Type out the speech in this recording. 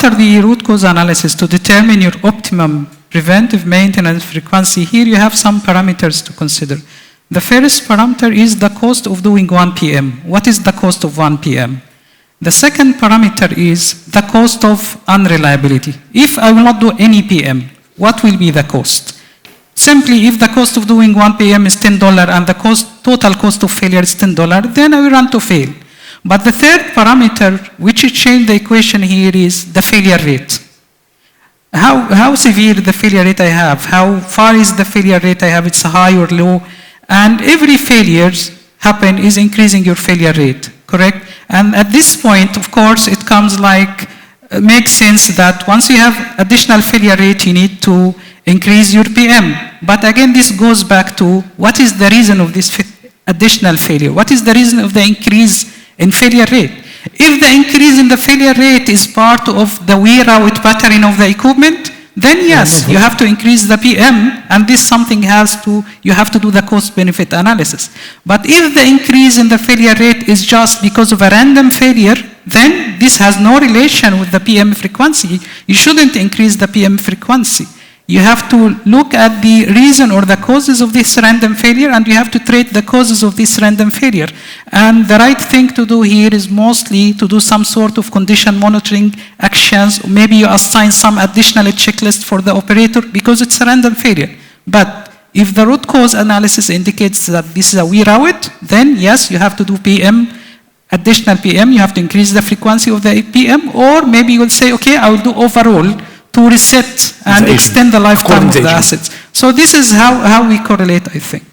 after the root cause analysis to determine your optimum preventive maintenance frequency, here you have some parameters to consider. The first parameter is the cost of doing 1 PM. What is the cost of 1 PM? The second parameter is the cost of unreliability. If I will not do any PM, what will be the cost? Simply, if the cost of doing 1 PM is $10 and the total cost of failure is $10, then I will run to fail. But the third parameter, which changed the equation here, is the failure rate. How severe the failure rate I have? How far is the failure rate I have? It's high or low? And every failure happen is increasing your failure rate, correct? And at this point, of course, it comes like, makes sense that once you have additional failure rate, you need to increase your PM. But again, this goes back to what is the reason of this additional failure? What is the reason of the increase in failure rate? If the increase in the failure rate is part of the wear out pattern of the equipment, then yes, you have to increase the PM, and this something you have to do the cost-benefit analysis. But if the increase in the failure rate is just because of a random failure, then this has no relation with the PM frequency. You shouldn't increase the PM frequency. You have to look at the reason or the causes of this random failure, and you have to treat the causes of this random failure. And the right thing to do here is mostly to do some sort of condition monitoring actions. Maybe you assign some additional checklist for the operator because it's a random failure. But if the root cause analysis indicates that this is a wear out, then yes, you have to do PM, additional PM. You have to increase the frequency of the PM, or maybe you will say, okay, I will do overall to reset and extend the lifetime of the assets. So this is how we correlate, I think.